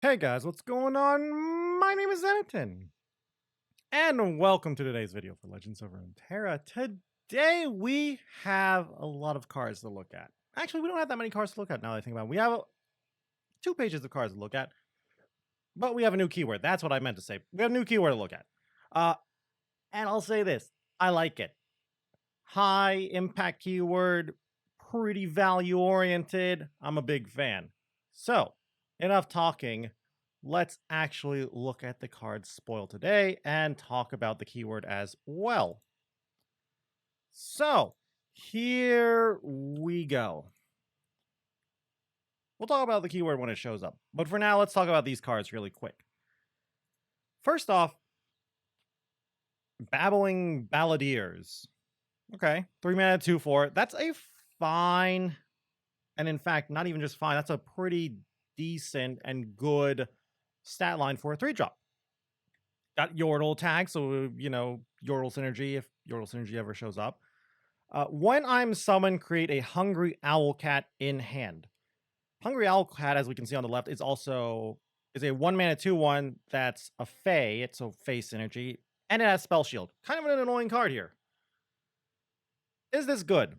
Hey guys, what's going on? My name is Zenitton, and welcome to today's video for Legends of Runeterra. Today we have a lot of cards to look at. Actually, we don't have that many cards to look at now that I think about it. We have 2 pages of cards to look at, but we have a new keyword. That's what I meant to say. We have a new keyword to look at. Uh, and I'll say this, I like it. High impact keyword, pretty value oriented. I'm a big fan. So, enough talking. Let's actually look at the cards spoiled today and talk about the keyword as well. So, here we go. We'll talk about the keyword when it shows up. But for now, let's talk about these cards really quick. First off, Babbling Balladeers. Okay, 3 mana, 2/4. That's a fine, and in fact, not even just fine, that's a pretty decent and good stat line for a 3-drop. Got Yordle tag, so, Yordle synergy, if Yordle synergy ever shows up. When I'm summoned, create a Hungry Owlcat in hand. Hungry Owlcat, as we can see on the left, is a 1 mana 2/1 that's a Fae, it's a Fae synergy, and it has Spell Shield. Kind of an annoying card here. Is this good?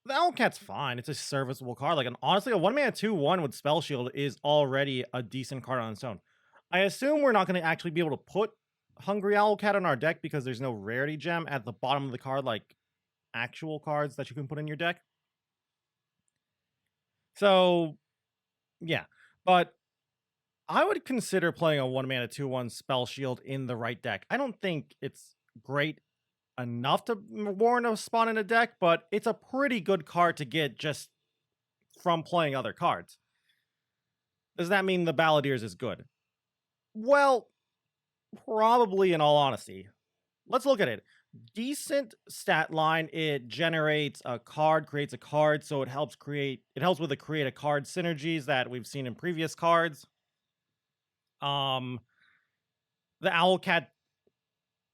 The Owlcat's fine. It's a serviceable card. Honestly, a 1 mana 2/1 with Spell Shield is already a decent card on its own. I assume we're not going to actually be able to put Hungry Owlcat on our deck because there's no rarity gem at the bottom of the card, like actual cards that you can put in your deck. So, yeah. But I would consider playing a 1 mana 2/1 Spell Shield in the right deck. I don't think it's great enough to warrant a spot in a deck, but it's a pretty good card to get just from playing other cards. Does that mean the Balladeers is good? Well, probably, in all honesty. Let's look at it. Decent stat line. It generates a card, creates a card, so it helps with the create a card synergies that we've seen in previous cards. The Owlcat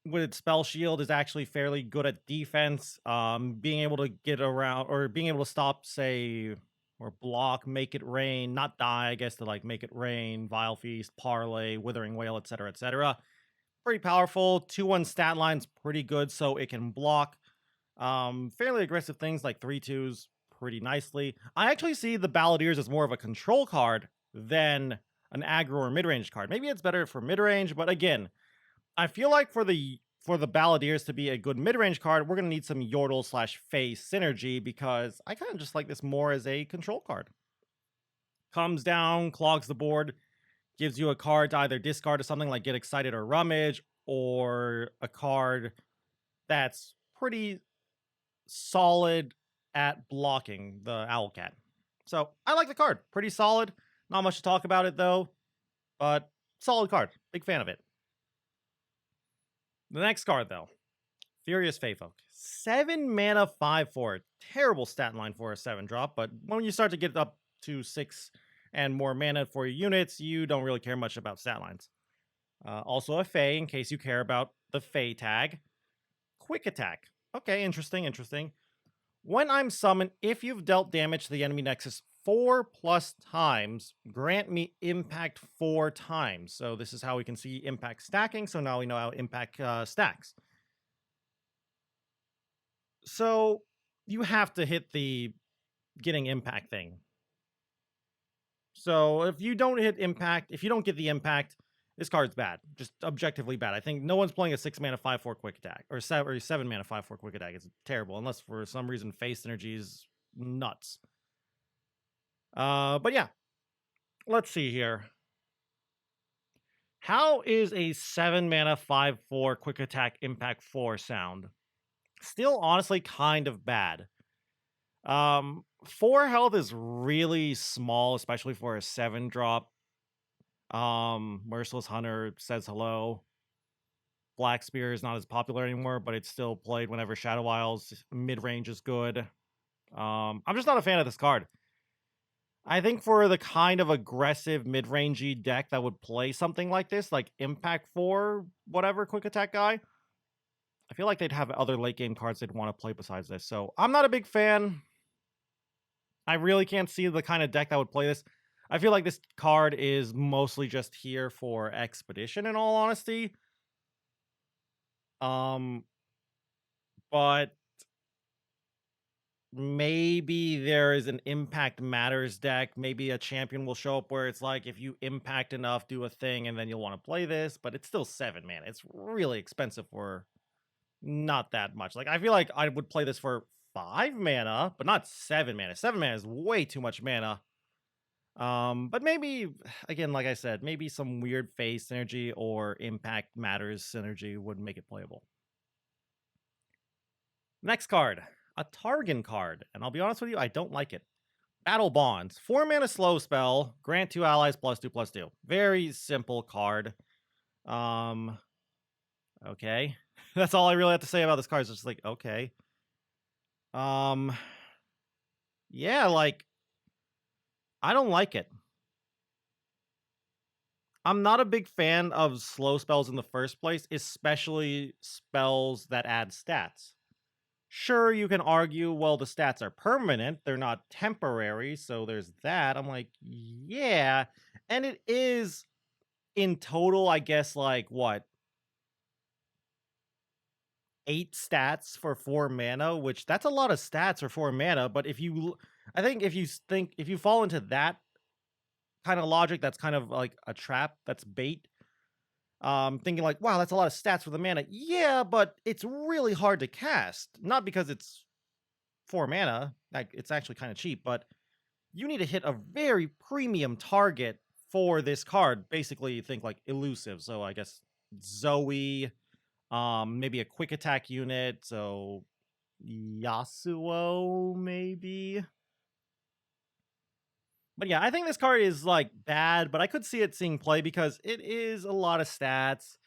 with its Spell Shield is actually fairly good at defense. Being able to get around, or being able to stop, say, or block, Make It Rain, not die, I guess, to Make It Rain, Vile Feast, Parlay, Withering Wail, etc., etc. Pretty powerful. 2/1 stat line's pretty good, so it can block fairly aggressive things like 3/2s pretty nicely. I actually see the Balladeers as more of a control card than an aggro or mid-range card. Maybe it's better for mid-range, but again, I feel like for the Balladeers to be a good mid-range card, we're going to need some Yordle/Fae synergy, because I kind of just like this more as a control card. Comes down, clogs the board, gives you a card to either discard to something like Get Excited or Rummage, or a card that's pretty solid at blocking the Owlcat. So I like the card. Pretty solid. Not much to talk about it though, but solid card. Big fan of it. The next card, though, Furious Faefolk. 7 mana, 5/4. Terrible stat line for a 7-drop, but when you start to get up to 6 and more mana for your units, you don't really care much about stat lines. Also a Fae, in case you care about the Fae tag. Quick Attack. Okay, interesting. When I'm summoned, if you've dealt damage to the enemy nexus 4+ times, grant me impact 4 times. So this is how we can see impact stacking. So now we know how impact stacks. So you have to hit the getting impact thing. So if you don't hit impact, if you don't get the impact, this card's bad. Just objectively bad. I think no one's playing a 6 mana 5/4 quick attack, or 7 mana 5/4 quick attack. It's terrible, unless for some reason Face Energy is nuts. But yeah, let's see here. How is a 7 mana 5/4 quick attack impact 4 sound? Still, honestly, kind of bad. 4 health is really small, especially for a 7-drop. Merciless Hunter says hello. Black Spear is not as popular anymore, but it's still played whenever Shadow Isles mid-range is good. I'm just not a fan of this card. I think for the kind of aggressive mid-rangey deck that would play something like this, like Impact 4, whatever, quick attack guy, I feel like they'd have other late game cards they'd want to play besides this. So I'm not a big fan. I really can't see the kind of deck that would play this. I feel like this card is mostly just here for expedition, in all honesty. Um, but maybe there is an impact matters deck. Maybe a champion will show up where it's like, if you impact enough, do a thing, and then you'll want to play this. But it's still 7 mana. It's really expensive for not that much. Like, I feel like I would play this for 5 mana, but not 7 mana. 7 mana is way too much mana. But maybe, again, like I said, maybe some weird phase synergy or impact matters synergy would make it playable. Next card, a Targon card. And I'll be honest with you, I don't like it. Battle Bonds. 4 mana slow spell. Grant 2 allies +2/+2. Very simple card. Okay. That's all I really have to say about this card. It's just like, okay. Yeah, like, I don't like it. I'm not a big fan of slow spells in the first place, especially spells that add stats. Sure, you can argue, well, the stats are permanent, they're not temporary, so there's that. I'm like, yeah. And it is, in total, I guess, like, what? 8 stats for 4 mana, which that's a lot of stats for 4 mana, but if you, I think if you fall into that kind of logic, that's kind of like a trap, that's bait. Thinking like, wow, that's a lot of stats for the mana. Yeah, but it's really hard to cast. Not because it's 4 mana, like it's actually kind of cheap, but you need to hit a very premium target for this card. Basically, think like elusive. So I guess Zoe, maybe a quick attack unit. So Yasuo, maybe. But yeah, I think this card is like bad, but I could see it seeing play because it is a lot of stats.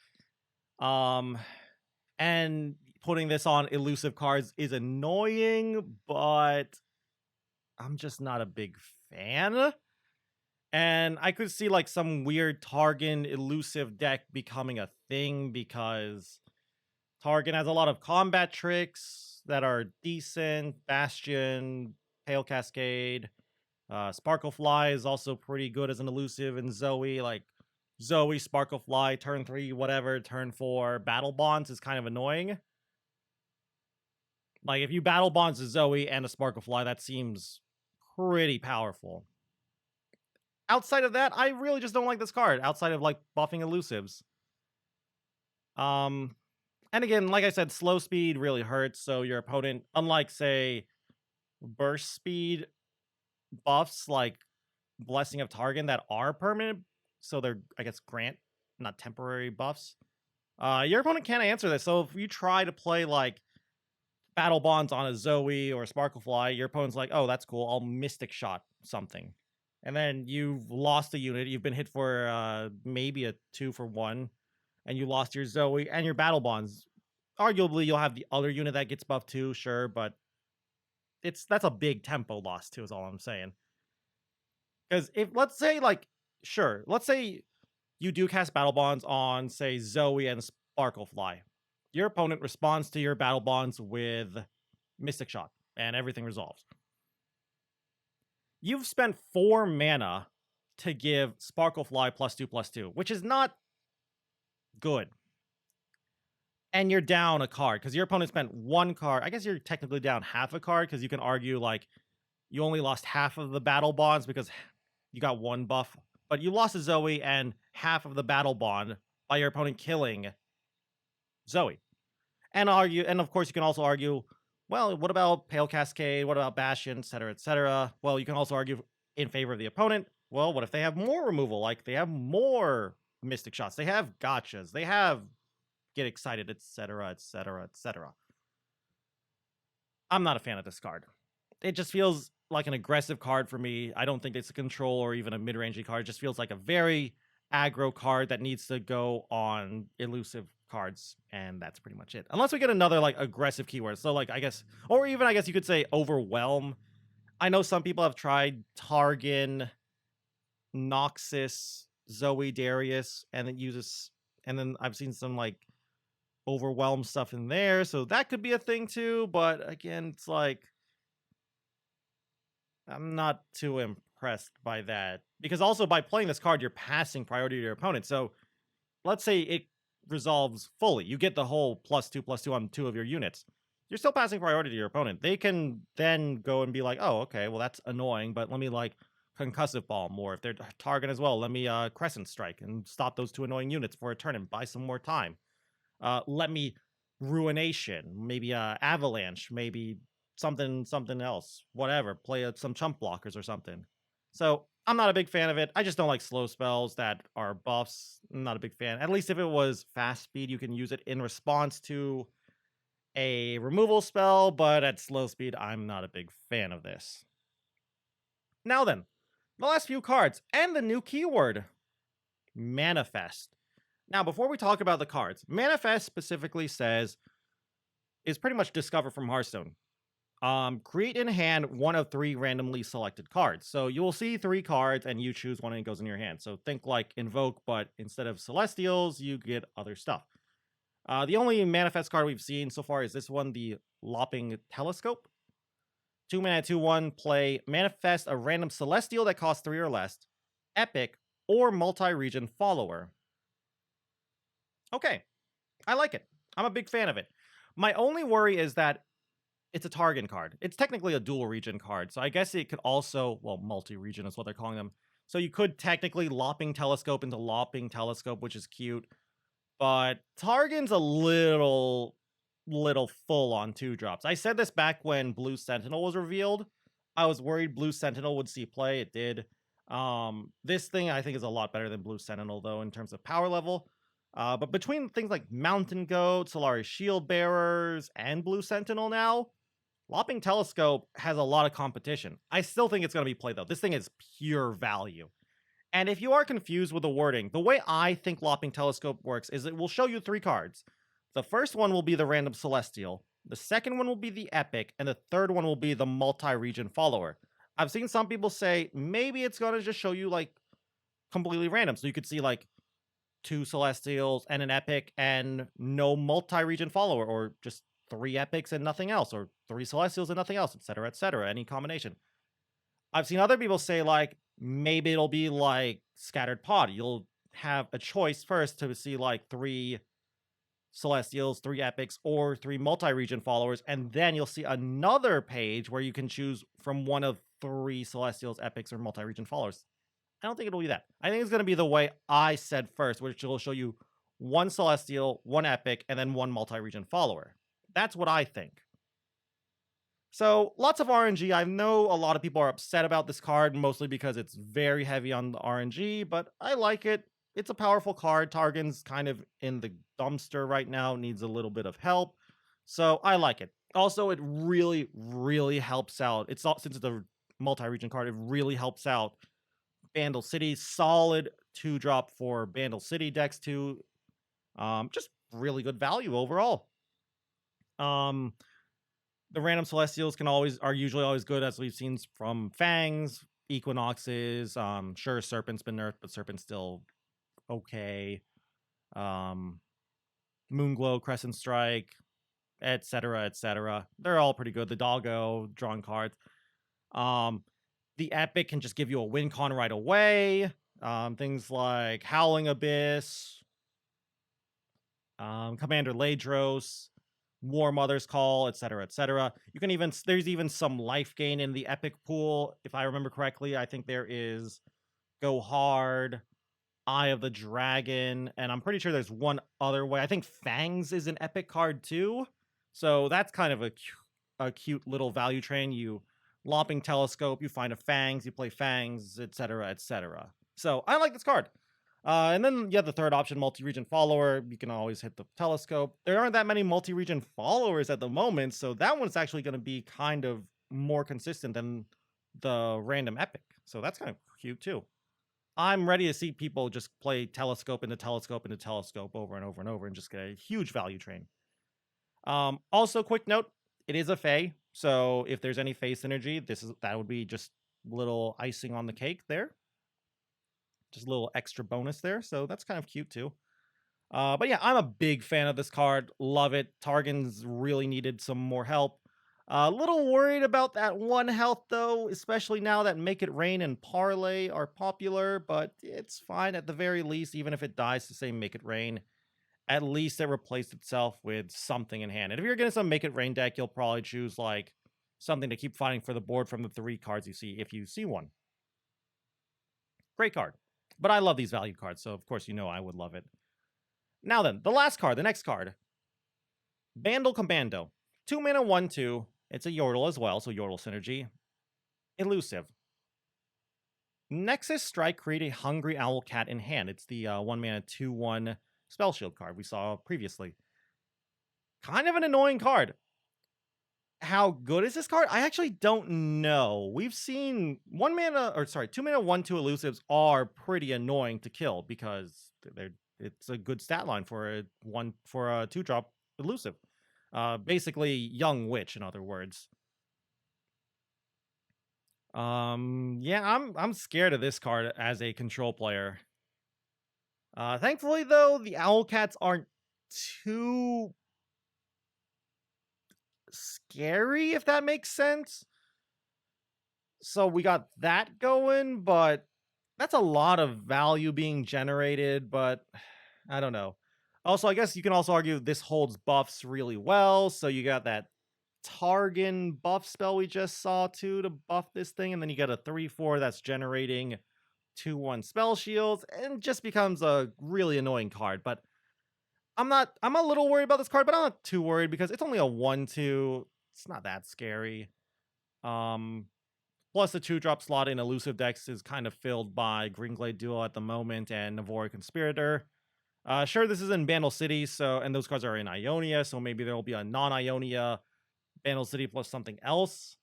And putting this on elusive cards is annoying, but I'm just not a big fan. And I could see like some weird Targon elusive deck becoming a thing because Targon has a lot of combat tricks that are decent. Bastion, Pale Cascade, Sparklefly is also pretty good as an elusive, and Zoe, like Zoe, Sparklefly, turn 3, whatever, turn 4, Battle Bonds is kind of annoying. Like, if you Battle Bonds a Zoe and a Sparklefly, that seems pretty powerful. Outside of that, I really just don't like this card, outside of, like, buffing elusives. And again, like I said, slow speed really hurts, so your opponent, unlike, say, burst speed buffs, like Blessing of Targon, that are permanent, so they're, I guess, grant, not temporary buffs, your opponent can't answer this. So if you try to play, like, Battle Bonds on a Zoe or a Sparklefly, your opponent's like, oh, that's cool, I'll Mystic Shot something. And then you've lost a unit, you've been hit for maybe a 2-for-1, and you lost your Zoe and your Battle Bonds. Arguably, you'll have the other unit that gets buffed too, sure, but that's a big tempo loss too, is all I'm saying. Because if, let's say, like, sure, let's say you do cast Battle Bonds on, say, Zoe and Sparklefly. Your opponent responds to your Battle Bonds with Mystic Shot, and everything resolves. You've spent 4 mana to give Sparklefly +2/+2, which is not good. And you're down a card, because your opponent spent 1 card. I guess you're technically down half a card, because you can argue, like, you only lost half of the Battle Bonds because you got 1 buff. But you lost a Zoe and half of the Battle Bond by your opponent killing Zoe. And of course, you can also argue, well, what about Pale Cascade? What about Bastion, etc., etc.? Well, you can also argue in favor of the opponent. Well, what if they have more removal? Like, they have more Mystic Shots. They have gotchas. They have Get Excited, etc., etc., etc. I'm not a fan of this card. It just feels like an aggressive card for me. I don't think it's a control or even a mid-rangey card. It just feels like a very aggro card that needs to go on elusive cards, and that's pretty much it. Unless we get another, like, aggressive keyword. So, like, I guess, or even, I guess you could say Overwhelm. I know some people have tried Targon, Noxus, Zoe, Darius, and it uses, and then I've seen some, like, Overwhelm stuff in there, so that could be a thing too, but again, it's like, I'm not too impressed by that. Because also by playing this card, you're passing priority to your opponent. So let's say it resolves fully. You get the whole +2/+2 on 2 of your units. You're still passing priority to your opponent. They can then go and be like, oh, okay, well, that's annoying, but let me, like, concussive bomb, or if they're Targon as well, let me crescent strike and stop those 2 annoying units for a turn and buy some more time. Let me ruination, maybe avalanche, maybe something else, whatever. Play some chump blockers or something. So I'm not a big fan of it. I just don't like slow spells that are buffs. I'm not a big fan. At least if it was fast speed, you can use it in response to a removal spell, but at slow speed, I'm not a big fan of this. Now then, the last few cards and the new keyword, Manifest. Now, before we talk about the cards, Manifest specifically says is pretty much discover from Hearthstone. Create in hand one of 3 randomly selected cards. So you will see 3 cards and you choose one and it goes in your hand. So think like Invoke, but instead of Celestials, you get other stuff. The only Manifest card we've seen so far is this one, the Lopping Telescope. 2 mana, 2/1, play Manifest a random Celestial that costs 3 or less, Epic, or multi-region follower. Okay, I like it. I'm a big fan of it. My only worry is that it's a Targon card. It's technically a dual region card, so I guess it could also, well, multi-region is what they're calling them. So you could technically Lopping Telescope into Lopping Telescope, which is cute. But Targon's a little full on 2-drops. I said this back when Blue Sentinel was revealed. I was worried Blue Sentinel would see play. It did. This thing I think is a lot better than Blue Sentinel, though, in terms of power level. But between things like Mountain Goat, Solari Shield Bearers, and Blue Sentinel now, Lopping Telescope has a lot of competition. I still think it's going to be played, though. This thing is pure value. And if you are confused with the wording, the way I think Lopping Telescope works is it will show you 3 cards. The first one will be the random Celestial, the second one will be the Epic, and the third one will be the multi-region follower. I've seen some people say maybe it's going to just show you, like, completely random. So you could see, like, 2 Celestials and an Epic and no multi-region follower, or just 3 Epics and nothing else, or 3 Celestials and nothing else, etc., any combination. I've seen other people say, like, maybe it'll be like Scattered Pod. You'll have a choice first to see, like, 3 Celestials, 3 Epics, or 3 multi-region followers, and then you'll see another page where you can choose from one of 3 Celestials, Epics, or multi-region followers. I don't think it'll be that. I think it's going to be the way I said first, which will show you 1 Celestial, 1 Epic, and then 1 multi-region follower. That's what I think. So, lots of RNG. I know a lot of people are upset about this card, mostly because it's very heavy on the RNG, but I like it. It's a powerful card. Targon's kind of in the dumpster right now, needs a little bit of help. So, I like it. Also, it really, really helps out. It's not, since it's a multi-region card, it really helps out Bandle City. Solid 2-drop for Bandle City decks too. Just really good value overall. The random Celestials are usually always good, as we've seen from Fangs, Equinoxes. Sure, Serpent's been nerfed, but Serpent's still okay. Moonglow, Crescent Strike, etc. They're all pretty good. The Doggo, drawing cards. The Epic can just give you a win con right away. Things like Howling Abyss, Commander Ladros, War Mother's Call, etc. You can even, there's even some life gain in the Epic pool, if I remember correctly. I think there is Go Hard, Eye of the Dragon, and I'm pretty sure there's one other way. I think Fangs is an Epic card too. So that's kind of a cute little value train. You Lopping Telescope, you find a Fangs, you play Fangs, etc. So I like this card. And then you have the third option, multi-region follower. You can always hit the telescope. There aren't that many multi-region followers at the moment, so that one's actually going to be kind of more consistent than the random Epic. So that's kind of cute too. I'm ready to see people just play telescope into telescope into telescope over and over and over and just get a huge value train. Also, quick note, it is a Fae, so if there's any Fae synergy, that would be just little icing on the cake there. Just a little extra bonus there, so that's kind of cute too. But yeah, I'm a big fan of this card. Love it. Targon's really needed some more help. A little worried about that 1 health though, especially now that Make It Rain and Parlay are popular, but it's fine at the very least, even if it dies to say Make It Rain. At least it replaced itself with something in hand. And if you're getting some Make It Rain deck, you'll probably choose like something to keep fighting for the board from the 3 cards you see if you see one. Great card. But I love these value cards, so of course you know I would love it. Now then, the last card, the next card. Bandle Commando. 2 mana, 1/2. It's a Yordle as well, so Yordle synergy. Elusive. Nexus Strike, create a Hungry Owl Cat in hand. It's the 1 mana, 2/1 Spell Shield card we saw previously. Kind of an annoying card. How good is this card? I actually don't know. We've seen 2 mana, 1/2 elusives are pretty annoying to kill because it's a good stat line for a 2-drop elusive. Basically Young Witch, in other words. Yeah, I'm scared of this card as a control player. Thankfully though, the Owlcats aren't too scary, if that makes sense. So we got that going, but that's a lot of value being generated, but I don't know. Also, I guess you can also argue this holds buffs really well, so you got that Targon buff spell we just saw too to buff this thing, and then you got a 3/4 that's generating 2/1 spell shields, and just becomes a really annoying card. But I'm a little worried about this card, but I'm not too worried because it's only a 1/2. It's not that scary. Plus the 2-drop slot in elusive decks is kind of filled by Greenglade Duo at the moment and Navori Conspirator. Sure, this is in Bandle City, and those cards are in Ionia, so maybe there will be a non-Ionia Bandle City plus something else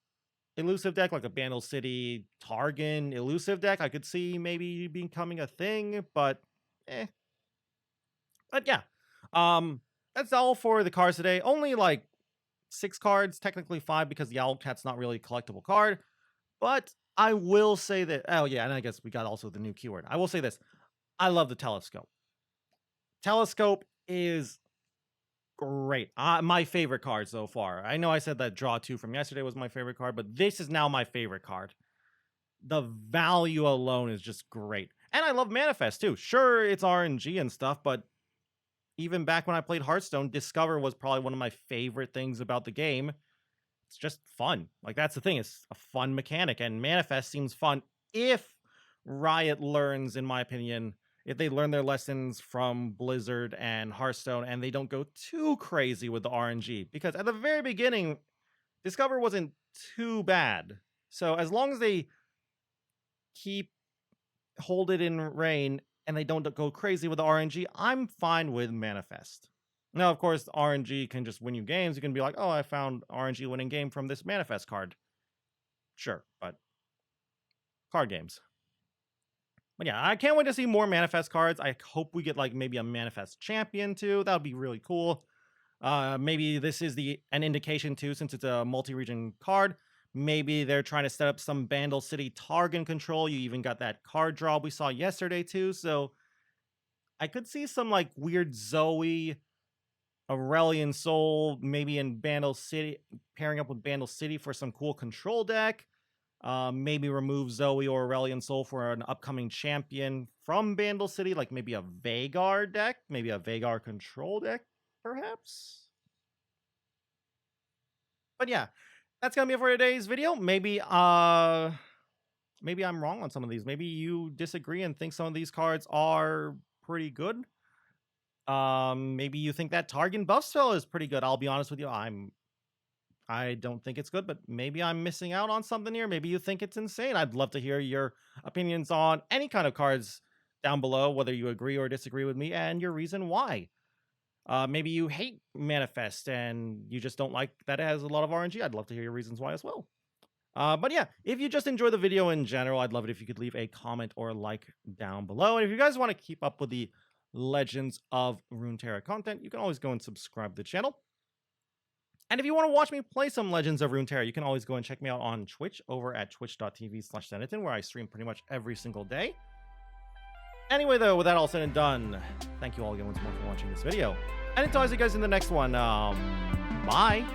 elusive deck, like a Bandle City Targon elusive deck. I could see maybe becoming a thing, but But yeah, that's all for the cards today. Only like 6 cards, technically 5 because the Owlcat's not really a collectible card. But I will say that, oh yeah, and I guess we got also the new keyword. I will say this, I love the Telescope. Telescope is great. My favorite card so far. I know I said that Draw 2 from yesterday was my favorite card, but this is now my favorite card. The value alone is just great. And I love Manifest too. Sure, it's RNG and stuff, but even back when I played Hearthstone, Discover was probably one of my favorite things about the game. It's just fun. Like, that's the thing. It's a fun mechanic, and Manifest seems fun if Riot learns, in my opinion, if they learn their lessons from Blizzard and Hearthstone and they don't go too crazy with the RNG. Because at the very beginning, Discover wasn't too bad. So as long as they hold it in rain and they don't go crazy with the RNG, I'm fine with Manifest. Now, of course, RNG can just win you games. You can be like, oh, I found RNG winning game from this Manifest card. Sure, but card games. But yeah, I can't wait to see more Manifest cards. I hope we get like maybe a Manifest champion too. That would be really cool. Maybe this is an indication too, since it's a multi-region card. Maybe they're trying to set up some Bandle City Targon control. You even got that card draw we saw yesterday too. So I could see some like weird Zoe, Aurelian Soul, maybe in Bandle City, pairing up with Bandle City for some cool control deck. Maybe remove Zoe or Aurelian Soul for an upcoming champion from Bandle City, like maybe a Vagar deck, maybe a Vagar control deck, perhaps. But yeah, that's gonna be it for today's video. Maybe I'm wrong on some of these. Maybe you disagree and think some of these cards are pretty good. Maybe you think that Targon buff spell is pretty good. I'll be honest with you, I don't think it's good, but maybe I'm missing out on something here. Maybe you think it's insane. I'd love to hear your opinions on any kind of cards down below, whether you agree or disagree with me, and your reason why. Maybe you hate Manifest and you just don't like that it has a lot of RNG. I'd love to hear your reasons why as well. But yeah, if you just enjoy the video in general, I'd love it if you could leave a comment or a like down below. And if you guys want to keep up with the Legends of Runeterra content, you can always go and subscribe to the channel. And if you want to watch me play some Legends of Runeterra, you can always go and check me out on Twitch over at twitch.tv/Zenitton, where I stream pretty much every single day. Anyway, though, with that all said and done, thank you all again once more for watching this video. And until I see you guys in the next one, bye!